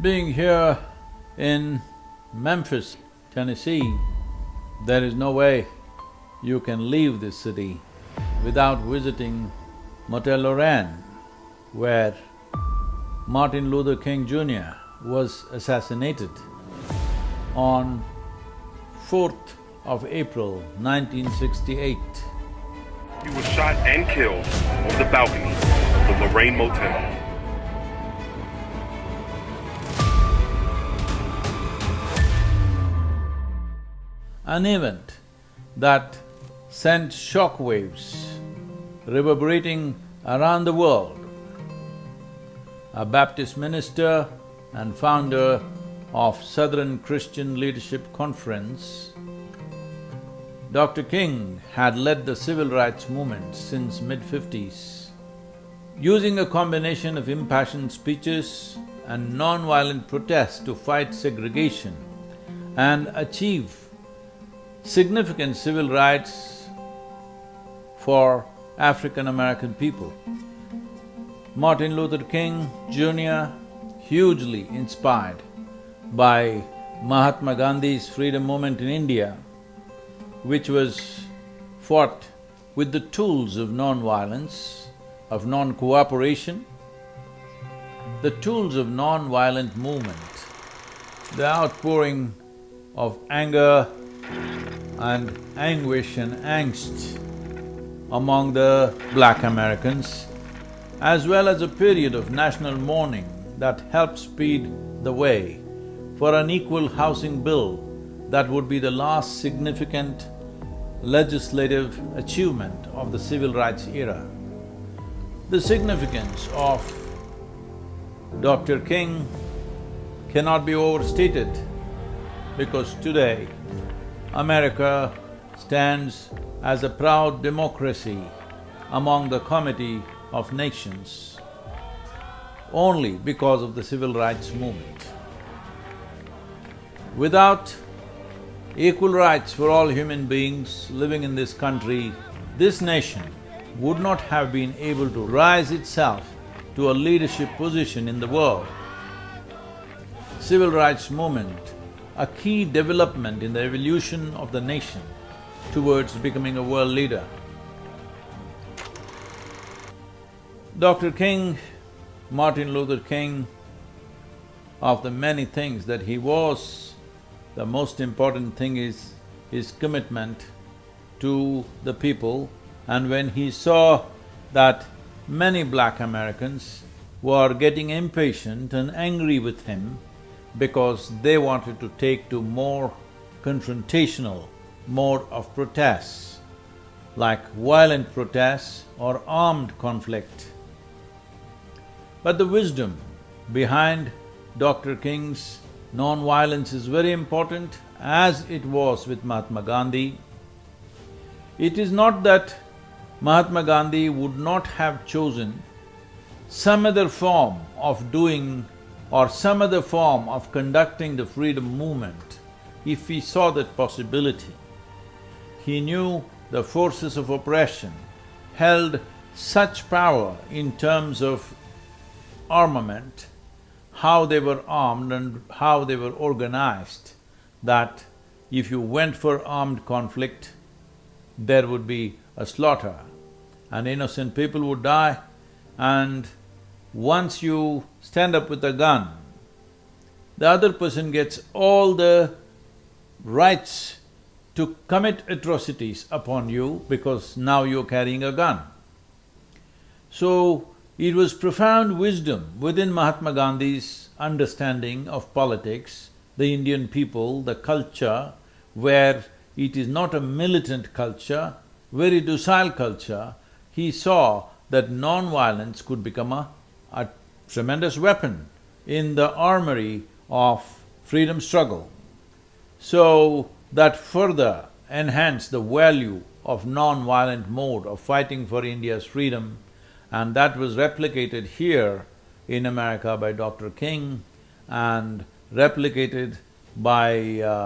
Being here in Memphis, Tennessee, there is no way you can leave this city without visiting Motel Lonnie, where Mantin Luther King Jr. was assassinated on 4th of April, 1968. He was shot and killed on the balcony of the Lorraine Motel. An event that sent shockwaves reverberating around the world. A Baptist minister and founder of Southern Christian Leadership Conference, Dr. King had led the civil rights movement since mid-50s. Using a combination of impassioned speeches and non-violent protests to fight segregation and achieve significant civil rights for African American people. Martin Luther King Jr., hugely inspired by Mahatma Gandhi's freedom movement in India, which was fought with the tools of non-violence, of non-cooperation, the tools of non-violent movement, the outpouring of anger and anguish and angst among the black Americans, as well as a period of national mourning that helped speed the way for an equal housing bill that would be the last significant legislative achievement of the civil rights era. The significance of Dr. King cannot be overstated because today America stands as a proud democracy among the Committee of Nations only because of the civil rights movement. Without equal rights for all human beings living in this country, this nation would not have been able to rise itself to a leadership position in the world. Civil rights movement, a key development in the evolution of the nation towards becoming a world leader. Dr. King, Martin Luther King, of the many things that he was, the most important thing is his commitment to the people. And when he saw that many black Americans were getting impatient and angry with him because they wanted to take to more confrontational mode of protests, like violent protests or armed conflict. But the wisdom behind Dr. King's non-violence is very important, as it was with Mahatma Gandhi. It is not that Mahatma Gandhi would not have chosen some other form of doing or some other form of conducting the freedom movement if he saw that possibility. He knew the forces of oppression held such power in terms of armament, how they were armed and how they were organized, that if you went for armed conflict, there would be a slaughter and innocent people would die. And once you stand up with a gun, the other person gets all the rights to commit atrocities upon you because now you're carrying a gun. So, it was profound wisdom within Mahatma Gandhi's understanding of politics, the Indian people, the culture, where it is not a militant culture, very docile culture. He saw that non-violence could become a tremendous weapon in the armory of freedom struggle. So, that further enhanced the value of non-violent mode of fighting for India's freedom, and that was replicated here in America by Dr. King and replicated by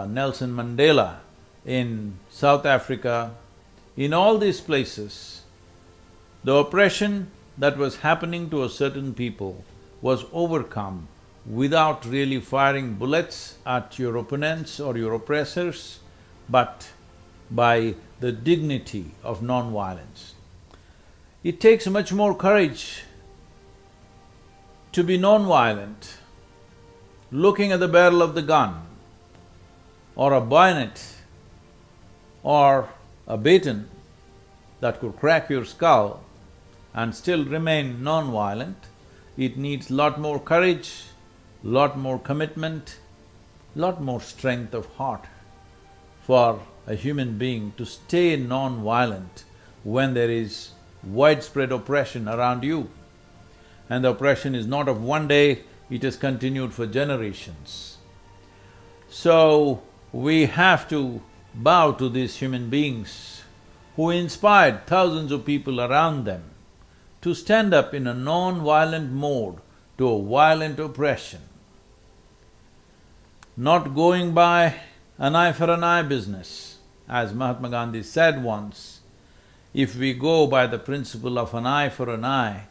Nelson Mandela in South Africa. In all these places, the oppression that was happening to a certain people was overcome without really firing bullets at your opponents or your oppressors, but by the dignity of non-violence. It takes much more courage to be non-violent, looking at the barrel of the gun or a bayonet or a baton that could crack your skull and still remain non-violent. It needs lot more courage, lot more commitment, lot more strength of heart for a human being to stay non-violent when there is widespread oppression around you. And the oppression is not of one day, it has continued for generations. So, we have to bow to these human beings who inspired thousands of people around them to stand up in a non-violent mode to a violent oppression. Not going by an eye for an eye business. As Mahatma Gandhi said once, if we go by the principle of an eye for an eye,